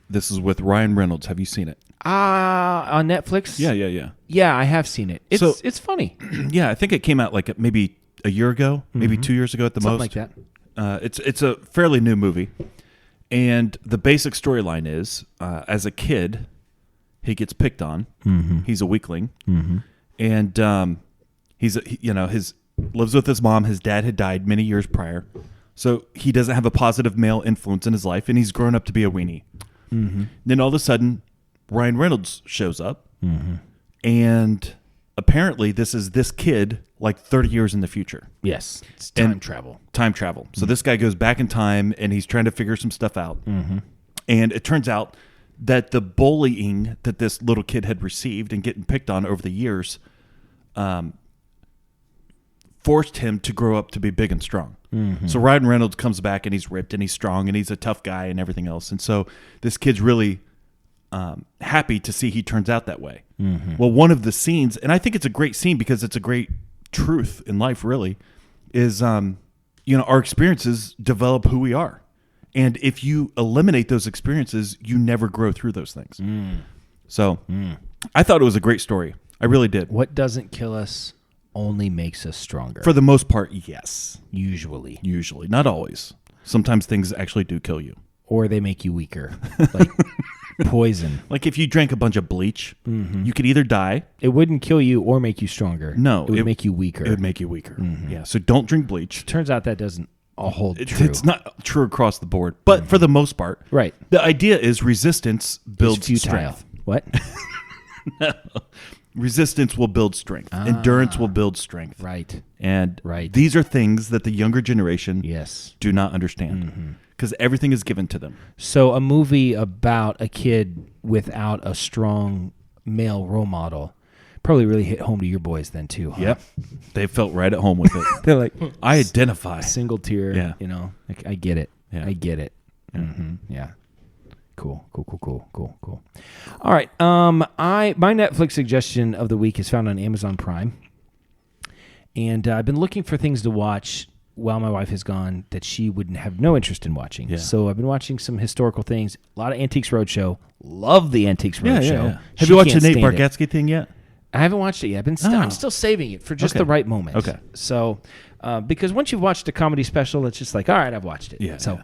This is with Ryan Reynolds. Have you seen it?
On Netflix?
Yeah.
Yeah, I have seen it. It's funny.
Yeah, I think it came out like maybe a year ago, maybe 2 years ago at the
Something
most.
like that.
It's a fairly new movie, and the basic storyline is as a kid, he gets picked on. Mm-hmm. He's a weakling, and lives with his mom. His dad had died many years prior, so he doesn't have a positive male influence in his life, and he's grown up to be a weenie. Mm-hmm. Then all of a sudden, Ryan Reynolds shows up, and apparently this is this kid like 30 years in the future.
Yes. It's time travel.
Time travel. So this guy goes back in time, and he's trying to figure some stuff out. Mm-hmm. And it turns out that the bullying that this little kid had received and getting picked on over the years forced him to grow up to be big and strong. Mm-hmm. So Ryan Reynolds comes back, and he's ripped, and he's strong, and he's a tough guy and everything else. And so this kid's really happy to see he turns out that way. Mm-hmm. Well, one of the scenes, and I think it's a great scene because it's a great truth in life, really, is our experiences develop who we are. And if you eliminate those experiences, you never grow through those things. So I thought it was a great story. I really did.
What doesn't kill us only makes us stronger.
For the most part, yes.
Usually.
Not always. Sometimes things actually do kill you.
Or they make you weaker. Like poison.
Like if you drank a bunch of bleach, you could either die.
It wouldn't kill you or make you stronger.
No.
It would make you weaker.
It would make you weaker. Yeah. So don't drink bleach.
Turns out that doesn't all hold true.
It's not true across the board. But for the most part.
Right.
The idea is resistance builds strength.
What?
Resistance will build strength. Endurance will build strength.
Right.
And these are things that the younger generation do not understand. Because everything is given to them.
So a movie about a kid without a strong male role model probably really hit home to your boys then too. Huh?
Yep. They felt right at home with it.
They're like,
I identify.
Single tier.
Yeah.
Like, I get it.
Yeah.
I get it. Yeah. Cool. All right. My Netflix suggestion of the week is found on Amazon Prime. And I've been looking for things to watch while my wife is gone that she wouldn't have no interest in watching. Yeah. So I've been watching some historical things, a lot of Antiques Roadshow. Love the Antiques Roadshow.
Yeah. Have you watched the Nate Bargatze thing yet?
I haven't watched it yet. I'm still saving it for just the right moment.
Okay.
So, because once you've watched a comedy special, it's just like, all right, I've watched it.
Yeah.
So,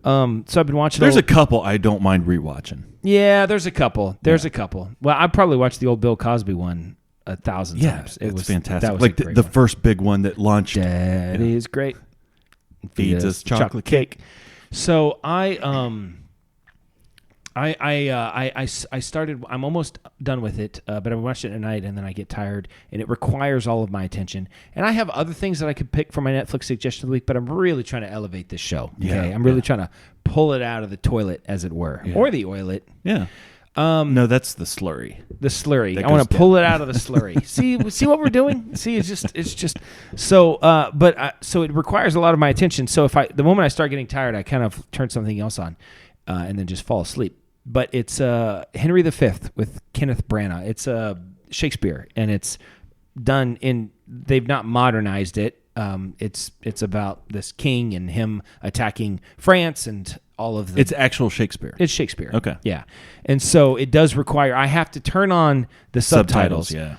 so I've been watching.
There's a couple I don't mind rewatching.
Yeah, there's a couple. There's a couple. Well, I probably watched the old Bill Cosby one 1,000 times.
It was fantastic.
That was
like the first big one that launched.
That is great.
Feeds us chocolate cake.
So I started. I'm almost done with it, but I watched it at night, and then I get tired, and it requires all of my attention. And I have other things that I could pick for my Netflix suggestion of the week, but I'm really trying to elevate this show. Okay, I'm really trying to pull it out of the toilet, as it were, or the oilet.
Yeah. No, that's the slurry.
The slurry. I want to pull it out of the slurry. See what we're doing? See, it's just so. So it requires a lot of my attention. So the moment I start getting tired, I kind of turn something else on, and then just fall asleep. But it's Henry V with Kenneth Branagh. It's Shakespeare, and it's done in. They've not modernized it. It's about this king and him attacking France and all of the.
It's actual Shakespeare.
It's Shakespeare.
Okay.
Yeah, and so it does require. I have to turn on the subtitles.
Yeah.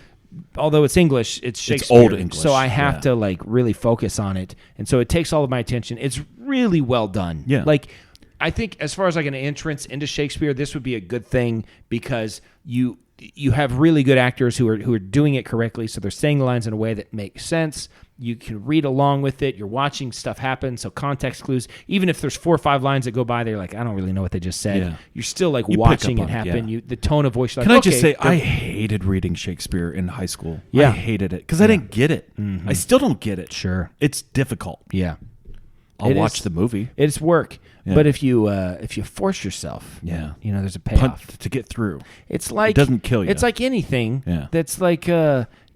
Although it's English, it's Shakespeare.
It's old English.
So I have to like really focus on it, and so it takes all of my attention. It's really well done.
Yeah.
Like I think as far as like an entrance into Shakespeare, this would be a good thing because you have really good actors who are doing it correctly, so they're saying the lines in a way that makes sense. You can read along with it. You're watching stuff happen, so context clues. Even if there's 4 or 5 lines that go by, they're like, I don't really know what they just said.
Yeah.
You're still like
You pick
watching
up
it
on it,
happen.
yeah.
The tone of voice. Like,
Can I just say,
they're-
I hated reading Shakespeare in high school.
Yeah.
I hated it because I didn't get it. I still don't get it.
Sure.
It's difficult.
Yeah.
I'll
It
watch
is.
the movie.
It's work,
Yeah.
but if you force yourself,
Yeah.
there's a payoff.
Punt to get through.
It's like
It doesn't kill you.
It's like anything.
Yeah.
That's like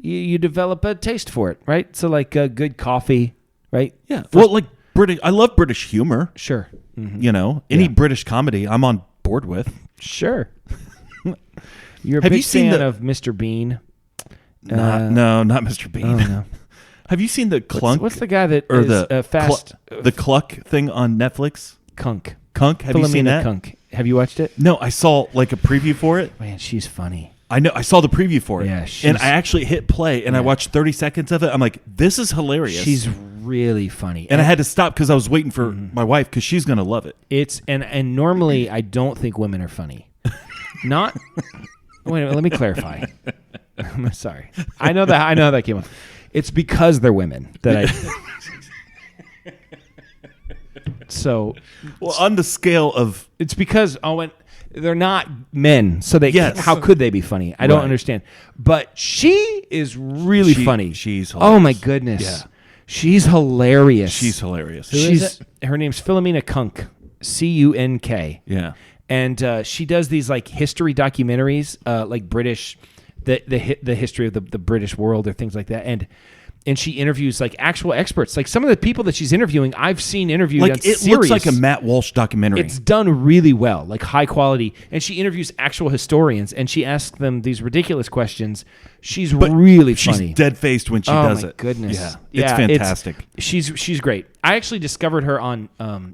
you develop a taste for it, right? So like good coffee, right?
Yeah. Well, like British, I love British humor.
Sure.
Any British comedy, I'm on board with.
Sure. You're a
Have
big
you seen
fan
the-
of Mr. Bean.
No, not Mr. Bean.
Oh no.
Have you seen the Clunk
What's the guy that
or
is
the
fast?
the Cluck thing on Netflix?
Kunk.
Kunk. Have you seen
Philomena
that?
Kunk. Have you watched it?
No, I saw like a preview for it.
Man, she's funny.
I know. I saw the preview for it.
Yeah,
and
she's-
I actually hit play and I watched 30 seconds of it. I'm like, this is hilarious.
She's really funny.
and I had to stop because I was waiting for my wife because she's gonna love it.
It's and normally I don't think women are funny. Not. Wait a minute, let me clarify. I'm sorry. I know how that came up. It's because they're women that I. So
Well, on the scale of
it's because they're not men, so they
Yes.
how could they be funny? I don't
Right.
understand. But she is really funny.
she's
oh my
hilarious.
goodness.
Yeah.
She's hilarious.
she's hilarious.
She's her name's Philomena Kunk, Cunk.
Yeah.
And she does these like history documentaries, like British, the history of the British world or things like that. And she interviews like actual experts. Like some of the people that she's interviewing, I've seen interviewed on
Like it
series.
looks like a Matt Walsh documentary.
It's done really well, like high quality. And she interviews actual historians and she asks them these ridiculous questions. She's really
She's
funny.
dead faced when she
Oh
does
my
it.
goodness!
Yeah, it's fantastic.
She's great. I actually discovered her on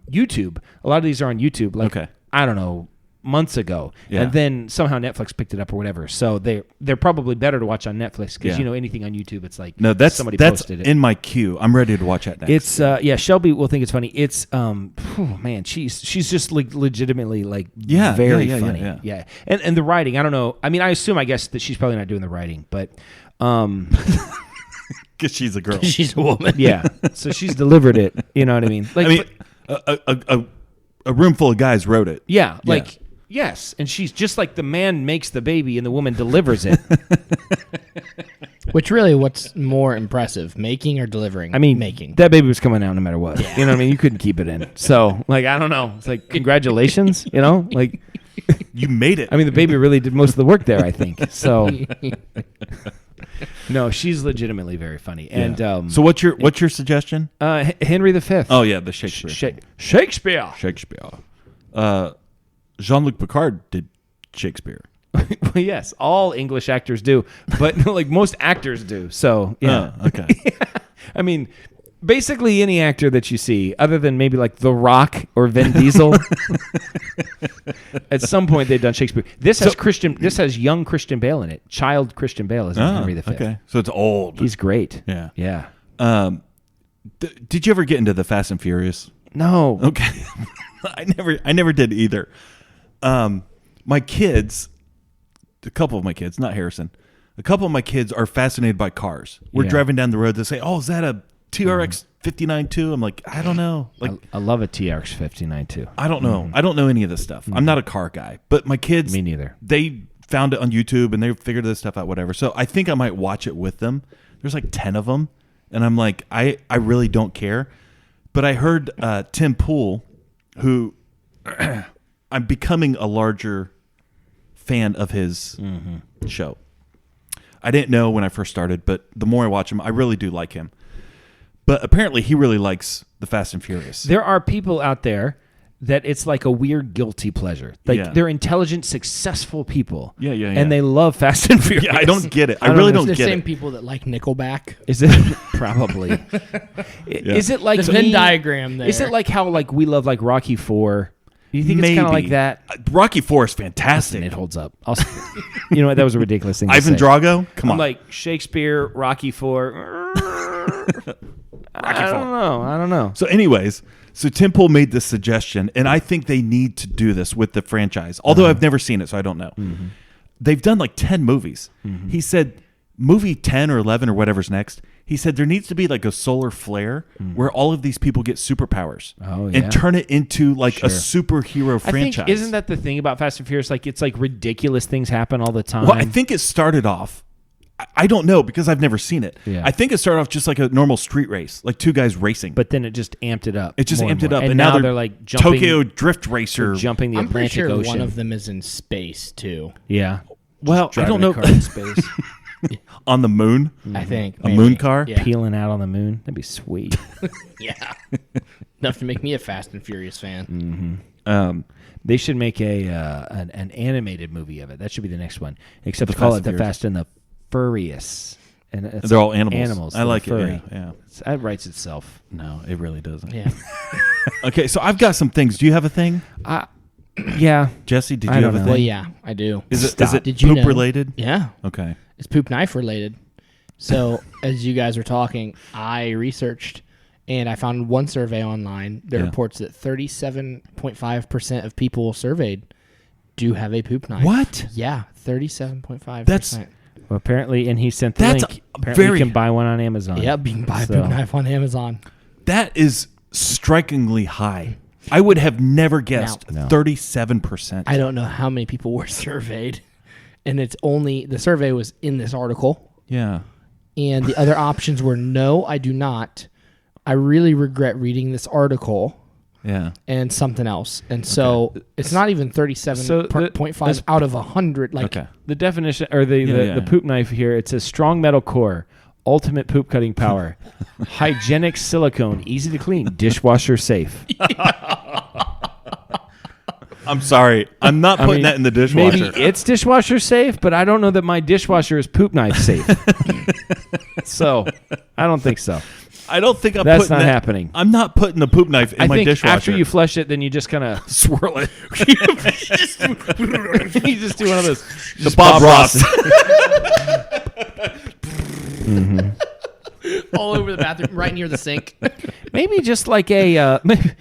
YouTube. A lot of these are on YouTube. Like
Okay.
I don't know, months ago,
Yeah.
and then somehow Netflix picked it up or whatever. So they're probably better to watch on Netflix because
Yeah.
anything on YouTube, it's like
No, that's
somebody
that's
posted it.
in my queue. I'm ready to watch that next.
It's Shelby will think it's funny. It's man, she's just like legitimately like
Yeah,
very
yeah,
funny.
yeah.
And the writing, I don't know. I mean, I guess that she's probably not doing the writing, but
because she's a girl.
She's a woman.
yeah. So she's delivered it. You know what I mean? Like,
I mean, a room full of guys wrote it.
yeah, like yes, and she's just like the man makes the baby and the woman delivers it.
Which really, what's more impressive, making or delivering?
I mean,
making.
that baby was coming out no matter what. You know what I mean? You couldn't keep it in. So, like, I don't know. It's like congratulations. You know, like
You made it.
I mean, the baby really did most of the work there. I think so. No, she's legitimately very funny. And
so what's your suggestion?
Henry V.
Oh yeah, the Shakespeare.
Shakespeare.
Shakespeare. Jean-Luc Picard did Shakespeare.
Well, yes, all English actors do, but like most actors do. So yeah,
Okay.
I mean, basically any actor that you see, other than maybe like The Rock or Vin Diesel, at some point they've done Shakespeare. This has young Christian Bale in it. Child Christian Bale is Henry V.
Okay. So it's old.
He's great.
Yeah.
Yeah.
Did you ever get into the Fast and Furious?
No.
Okay. I never did either. My kids, a couple of my kids, not Harrison, a couple of my kids are fascinated by cars. We're
Yeah.
driving down the road. They say, "Oh, is that a TRX 59 too?" I'm like, I don't know. Like,
I love a TRX 59 too.
I don't know. I don't know any of this stuff. I'm not a car guy. But my kids,
Me neither.
They found it on YouTube and they figured this stuff out, whatever. So I think I might watch it with them. There's like 10 of them. And I'm like, I really don't care. But I heard Tim Pool, who I'm becoming a larger fan of his show. I didn't know when I first started, but the more I watch him, I really do like him. But apparently he really likes the Fast and Furious.
There are people out there that it's like a weird guilty pleasure. Like
Yeah.
they're intelligent, successful people.
Yeah.
And they love Fast and Furious.
Yeah, I don't get it. I really don't
the
get
same
it.
people that like Nickelback.
Is it probably? Is it like
The Venn
me?
diagram there.
Is it like how like we love like Rocky 4? Do you think it's kind of like that?
Rocky 4 is fantastic.
It holds up. You know what? That was a ridiculous thing.
Ivan
to say.
Drago? Come
I'm
on.
like Shakespeare, Rocky 4. I don't know.
So anyways, so Tim Pool made this suggestion, and I think they need to do this with the franchise. Although I've never seen it, so I don't know. they've done like 10 movies.
Mm-hmm.
He said movie 10 or 11 or whatever's next, he said there needs to be like a solar flare where all of these people get superpowers and turn it into like a superhero franchise.
I think, isn't that the thing about Fast and Furious? Like, it's like ridiculous things happen all the time.
Well, I think it started off, I don't know because I've never seen it.
Yeah.
I think it started off just like a normal street race, like two guys racing.
But then it just amped it up.
It just
more
amped it up.
And now they're like jumping,
Tokyo Drift Racer.
jumping the
I'm pretty
Atlantic
sure
Ocean.
one of them is in space too.
Yeah.
Well, I don't
Driving a
know.
car in space.
On the moon?
I think
A moon car?
Yeah.
Peeling out on the moon. That'd be sweet.
Yeah. Enough to make me a Fast and Furious fan.
They should make an animated movie of it. That should be the next one. Except
The
call
Fast
it The
and Furious.
Fast and the Furious. And it's
They're all animals.
Animals.
I
they're
like
furry.
it. Yeah.
That writes itself.
No, it really doesn't.
Yeah.
Okay, so I've got some things. Do you have a thing?
Yeah.
Jesse, did
I
you
don't
have a
know.
thing?
Well, yeah, I do.
Is it
Did you
poop
know?
related?
Yeah.
Okay.
It's poop knife related. So, as you guys were talking, I researched and I found one survey online that reports that 37.5% of people surveyed do have a poop knife.
What?
Yeah, 37.5%.
That's
Well, apparently, and he sent the
That's
link. Apparently,
very-
you can buy one on Amazon.
Yep, you can buy a
So-
poop knife on Amazon.
That is strikingly high. I would have never guessed
No.
37%.
I don't know how many people were surveyed, and it's only the survey was in this article,
Yeah.
and the other options were no, I do not. I really regret reading this article.
Yeah.
And something else, and so it's not even 37.5 out of 100. Like,
Okay.
The definition or the poop knife here, it says strong metal core, ultimate poop cutting power, hygienic silicone, easy to clean, dishwasher safe.
I'm sorry. I'm not putting that in the dishwasher.
Maybe it's dishwasher safe, but I don't know that my dishwasher is poop knife safe. So I don't think so.
I don't think I'm
That's
putting
not
that,
happening.
I'm not putting the poop knife in
I
my
think
dishwasher.
after you flush it, then you just kind of
swirl it.
you just do one of those.
The Bob Ross.
all over the bathroom, right near the sink.
Maybe just like a maybe.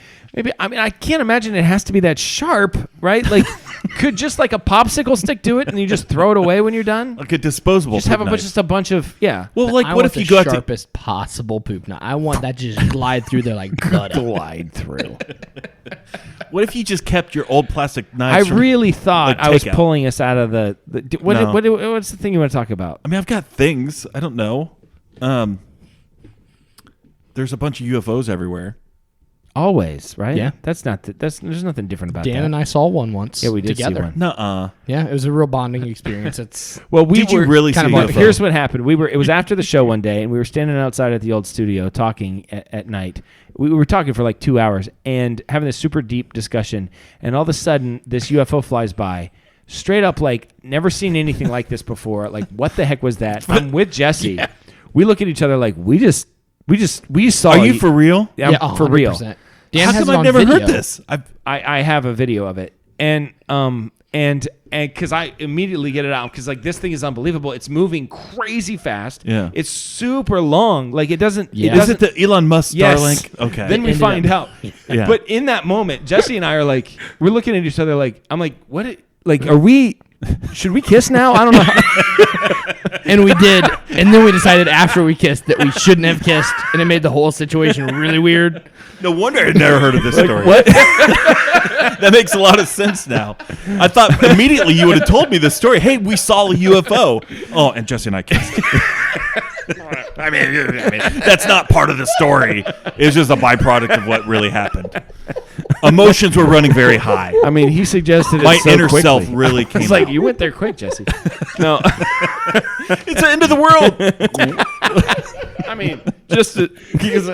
I mean, I can't imagine it has to be that sharp, right? Like, could just like a popsicle stick do it, and you just throw it away when you're done?
Like a disposable
Just have
poop knife.
a bunch of yeah.
Well, like,
I
what
want
if
the
you go out to...
sharpest possible poop knife? I want that to just glide through there like butter.
Glide through.
What if you just kept your old plastic
I
knives from,
really thought
like,
I was
takeout?
pulling us out of the
No.
what's the thing you want to talk about?
I mean, I've got things. I don't know. There's a bunch of UFOs everywhere.
Always, right?
Yeah.
There's nothing different about
Dan
that.
and I saw one once.
Yeah, we did see
together.
one.
Nuh-uh.
Yeah, it was a real bonding experience. It's
Well, we
Did you
were
really
kind
see
of
a
like,
UFO?
here's what happened. It was after the show one day, and we were standing outside at the old studio talking at night. We were talking for like 2 hours and having this super deep discussion, and all of a sudden, this UFO flies by, straight up like never seen anything like this before. Like, what the heck was that? I'm with Jesse. Yeah. We look at each other like we saw.
Are you for real?
Yeah, I'm for real.
100%. Dan
How
has
come
it
I've
on
never
video.
heard this?
I have a video of it, and because I immediately get it out because like this thing is unbelievable. It's moving crazy fast.
Yeah.
It's super long. Like it doesn't.
Yeah.
It
Is it
doesn't.
the Elon Musk
Yes.
Starlink? Okay.
Then we
ended
find
up-
out.
Yeah.
But in that moment, Jesse and I are like, we're looking at each other like, I'm like, what? Like, are we? Should we kiss now? I don't know.
And we did. And then we decided after we kissed that we shouldn't have kissed. And it made the whole situation really weird.
No wonder I'd never heard of this story.
What?
That makes a lot of sense now. I thought immediately you would have told me this story. Hey, we saw a UFO. Oh, and Jesse and I kissed. I mean, that's not part of the story. It's just a byproduct of what really happened. Emotions were running very high.
I mean, he suggested it
My
so
inner
quickly.
self really came
He's like,
out.
you went there quick, Jesse. No,
It's the end of the world.
I mean, just because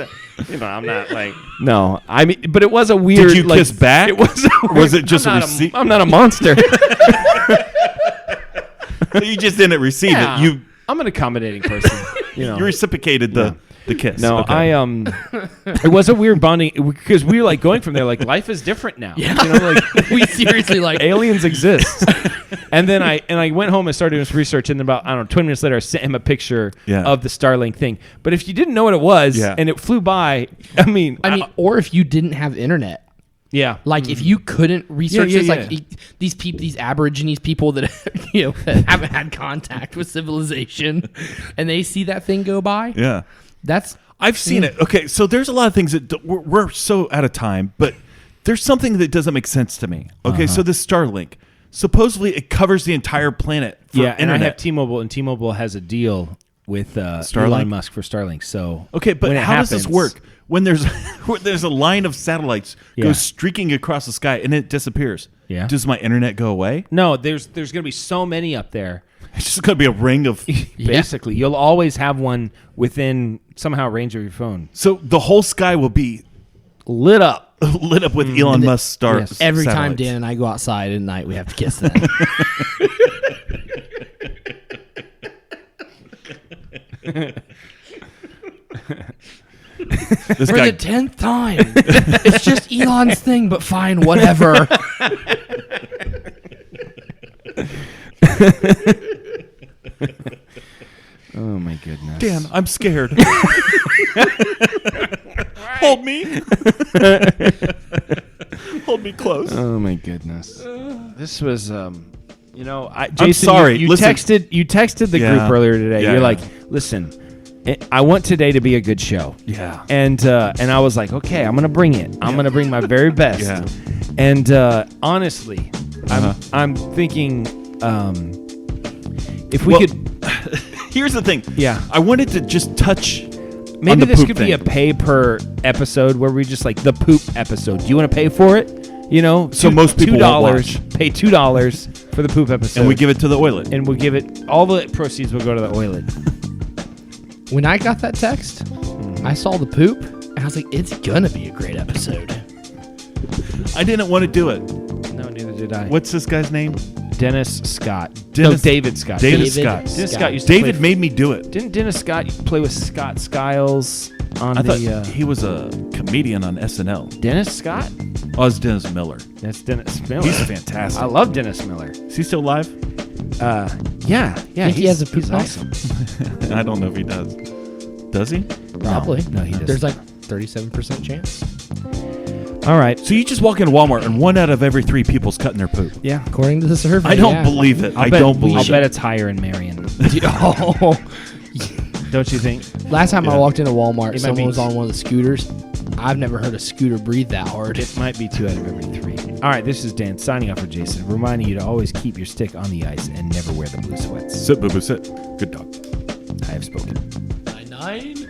I'm not like no. I mean, but it was a weird.
Did you
like,
kiss back?
It was.
Or was it just a receipt?
I'm not a monster.
So you just didn't receive
Yeah.
it. You
I'm an accommodating person. You
reciprocated the kiss.
No,
Okay.
it was a weird bonding because we were like going from there like life is different now. Yeah. You know, like
We seriously like
aliens exist. And then I went home and started doing some research, and about 20 minutes later I sent him a picture of the Starlink thing. But if you didn't know what it was and it flew by, I mean,
or if you didn't have internet.
Yeah.
Like if you couldn't research
Yeah,
this,
yeah,
like
yeah.
these people, these Aborigines people that that haven't had contact with civilization, and they see that thing go by.
Yeah.
That's
I've seen it. Okay, so there's a lot of things that we're so out of time, but there's something that doesn't make sense to me. Okay, so this Starlink, supposedly it covers the entire planet for
Yeah, and I have
internet.
T-Mobile, and T-Mobile has a deal with
Starlink?
Elon Musk for Starlink. So
Okay, but
when it
how does this
happens-
work? When there's when there's a line of satellites
Yeah.
goes streaking across the sky and it disappears.
Yeah.
Does my internet go away?
No, there's going to be so many up there.
It's just going to be a ring of.
Basically, you'll always have one within somehow range of your phone,
So the whole sky will be
lit up.
lit up with Elon Musk star.
Yes.
every time
satellites.
Dan and I go outside at night, we have to kiss them.
This
For
guy,
the 10th time. It's just Elon's thing, but fine, whatever.
Oh my goodness.
Dan, I'm scared. Hold me. Hold me close.
Oh my goodness. This was Jason,
sorry.
You
Listen.
texted the
Yeah.
group earlier today.
Yeah,
You're
yeah.
like, listen, I want today to be a good show.
Yeah.
And I was like, okay, I'm gonna bring it. I'm gonna bring my very best.
Yeah.
And honestly,
Uh-huh.
I'm thinking if we
Well,
could
Here's the thing.
Yeah.
I wanted to just touch. on
maybe
the
this
poop
could
thing.
be a pay per episode where we just like the poop episode. Do you want to pay for it? You know,
So most people won't watch.
Pay $2 for the poop episode,
And we give it to the Oilet.
and we'll give it all the proceeds will go to the Oilet.
When I got that text, I saw the poop, and I was like, it's gonna be a great episode.
I didn't want to do it.
No, neither did I.
What's this guy's name?
Dennis Scott?
Dennis-
David Scott.
David
David
Scott.
Dennis
Scott.
Scott used to
David
play,
made me do it.
Didn't Dennis Scott play with Scott Skiles on
I thought
the
he was a comedian on SNL.
Dennis Scott?
Oh, it's Dennis Miller.
That's Dennis Miller.
He's fantastic.
I love Dennis Miller.
Is he still alive?
Yeah.
Think he has a poop
he's
bag?
awesome.
I don't know if he does. Does he?
Probably.
No, he doesn't.
There's like 37% chance.
All right.
So you just walk into Walmart and 1 out of every 3 people's cutting their poop.
Yeah.
According to the survey.
I don't
yeah.
believe it. I
bet-
don't believe
I'll
it.
bet it's higher in Marion.
Oh.
Don't you think?
Last time I
Yeah.
walked into Walmart,
It might
someone
be-
was on one of the scooters. I've never heard a scooter breathe that hard.
It might be 2 out of every 3. All right. This is Dan signing off for Jason, reminding you to always keep your stick on the ice and never wear the blue sweats.
Sit, boo, boo, sit. Good dog.
I have spoken.
9.